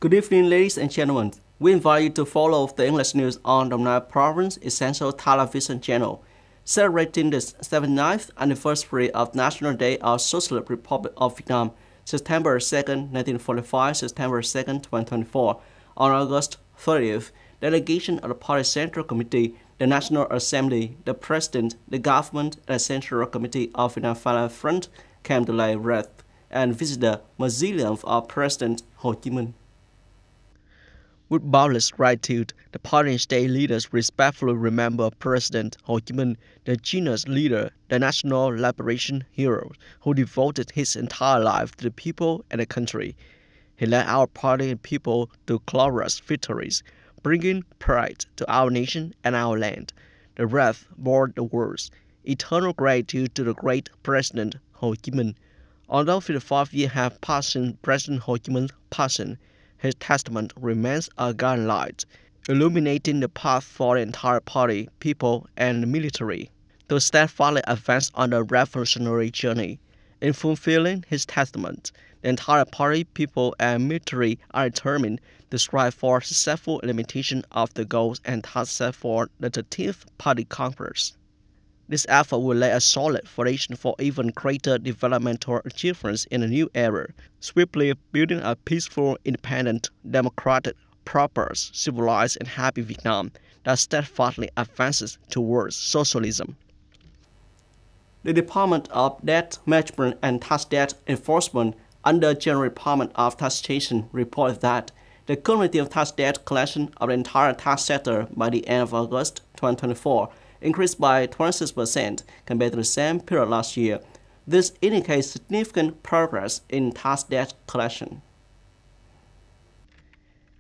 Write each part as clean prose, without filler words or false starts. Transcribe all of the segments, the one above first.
Good evening, ladies and gentlemen. We invite you to follow the English news on Đồng Nai Province Essential Television Channel, celebrating the 79th anniversary of National Day of Socialist Republic of Vietnam, September 2nd, 1945, September 2nd, 2024. On August 30th, delegation of the Party Central Committee, the National Assembly, the President, the Government, and the Central Committee of Vietnam Phalang Front came to lay wreath and visit the mausoleum of President Ho Chi Minh. With boundless gratitude, the party and state leaders respectfully remember President Ho Chi Minh, the genius leader, the national liberation hero, who devoted his entire life to the people and the country. He led our party and people to glorious victories, bringing pride to our nation and our land. The wreath bore the words, "Eternal gratitude to the great President Ho Chi Minh." Although 55 years have passed since President Ho Chi Minh's passing, his testament remains a guiding light, illuminating the path for the entire party, people, and the military to steadfastly advance on the revolutionary journey. In fulfilling his testament, the entire party, people, and military are determined to strive for successful implementation of the goals and tasks set for the 13th Party Congress. This effort will lay a solid foundation for even greater developmental achievements in a new era, swiftly building a peaceful, independent, democratic, prosperous, civilized, and happy Vietnam that steadfastly advances towards socialism. The Department of Debt Management and Tax Debt Enforcement under General Department of Taxation reported that the cumulative tax debt collection of the entire tax sector by the end of August 2024 increased by 26% compared to the same period last year. This indicates significant progress in tax debt collection.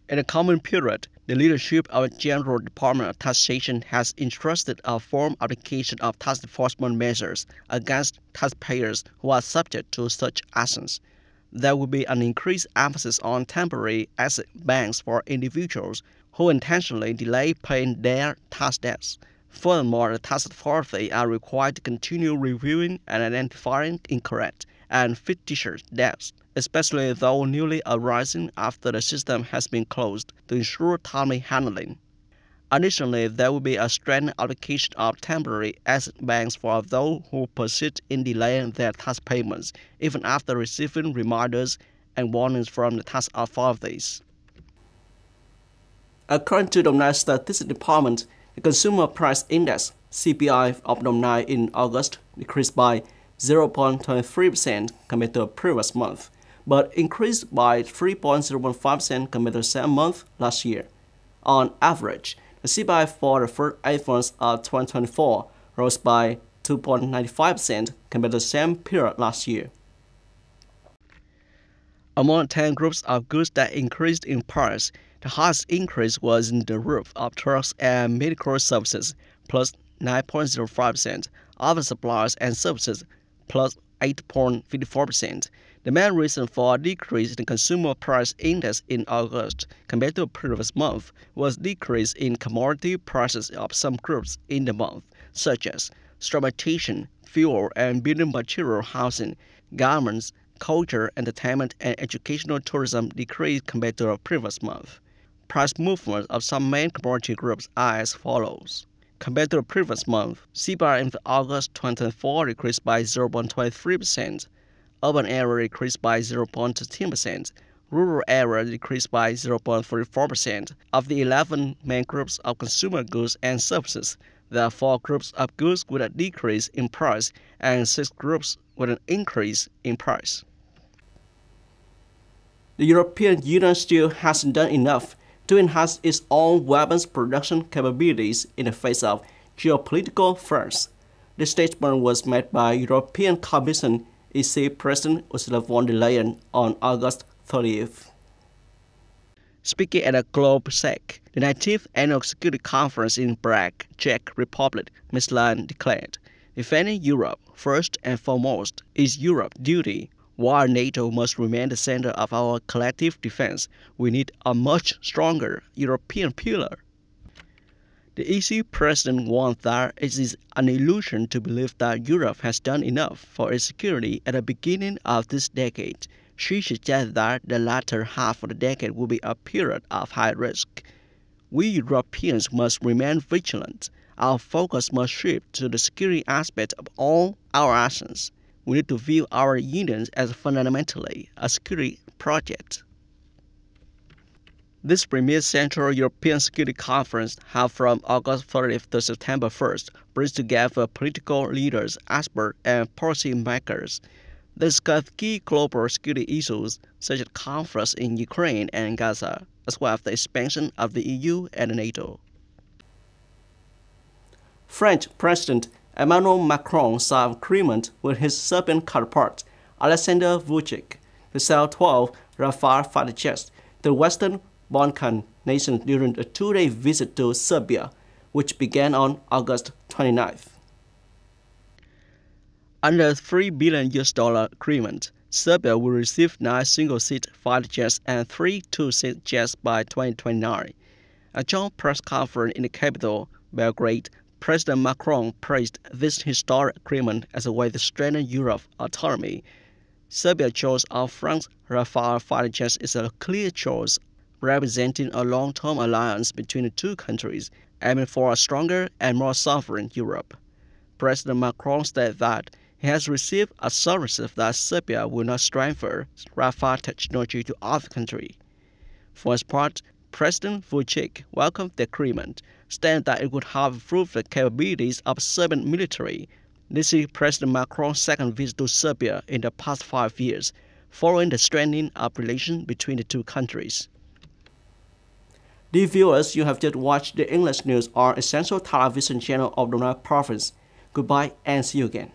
In the coming period, the leadership of the General Department of Taxation has entrusted a firm application of tax enforcement measures against taxpayers who are subject to such actions. There will be an increased emphasis on temporary asset bans for individuals who intentionally delay paying their tax debts. Furthermore, the tax authorities are required to continue reviewing and identifying incorrect and fictitious debts, especially those newly arising after the system has been closed, to ensure timely handling. Additionally, there will be a strengthened application of temporary asset bans for those who persist in delaying their tax payments, even after receiving reminders and warnings from the tax authorities. According to the Đồng Nai Statistics Department, the Consumer Price Index (CPI) of Đồng Nai in August decreased by 0.23% compared to the previous month, but increased by 3.015% compared to the same month last year. On average, the CPI for the first 8 months of 2024 rose by 2.95% compared to the same period last year. Among 10 groups of goods that increased in price, the highest increase was in the roof of trucks and medical services, plus 9.05%, other supplies and services, plus 8.54%. The main reason for a decrease in the Consumer Price Index in August compared to the previous month was decrease in commodity prices of some groups in the month, such as transportation, fuel and building material, housing, garments, culture, entertainment, and educational tourism decreased compared to the previous month. Price movements of some main commodity groups are as follows. Compared to the previous month, CPI in August 2024 decreased by 0.23%, urban area decreased by 0.13%, rural area decreased by 0.34%. Of the 11 main groups of consumer goods and services, there are 4 groups of goods with a decrease in price and 6 groups with an increase in price. The European Union still hasn't done enough to enhance its own weapons production capabilities in the face of geopolitical threats. The statement was made by European Commission EC President Ursula von der Leyen on August 30th. Speaking at a GlobalSec, the 19th Annual Security Conference in Prague, Czech Republic, Ms. Leyen declared, "Defending Europe, first and foremost, is Europe's duty. While NATO must remain the center of our collective defense, we need a much stronger European pillar. The EC president warned that it is an illusion to believe that Europe has done enough for its security at the beginning of this decade. She suggests that the latter half of the decade will be a period of high risk. We Europeans must remain vigilant. Our focus must shift to the security aspect of all our actions. We need to view our union as fundamentally a security project. This premier Central European Security Conference, held from August 30th to September 1st, brings together political leaders, experts, and policy makers. They discuss key global security issues such as conflicts in Ukraine and Gaza, as well as the expansion of the EU and NATO. French President Emmanuel Macron signed agreement with his Serbian counterpart, Alexander Vucic, to sell 12 Rafale fighter jets to Western Balkan nations during a two-day visit to Serbia, which began on August 29th. Under a $3 billion agreement, Serbia will receive 9 single-seat fighter jets and 3 two-seat jets by 2029. At a joint press conference in the capital, Belgrade, President Macron praised this historic agreement as a way to strengthen Europe's autonomy. Serbia chose our French Rafale fighter jets is a clear choice, representing a long-term alliance between the two countries, aiming for a stronger and more sovereign Europe. President Macron said that he has received assurances that Serbia will not transfer Rafale technology to other countries. For his part, President Vucic welcomed the agreement, stating that it would have improved the capabilities of Serbian military. This is President Macron's second visit to Serbia in the past 5 years, following the strengthening of relations between the two countries. Dear viewers, you have just watched the English news on Essential Television channel of Đồng Nai Province. Goodbye and see you again.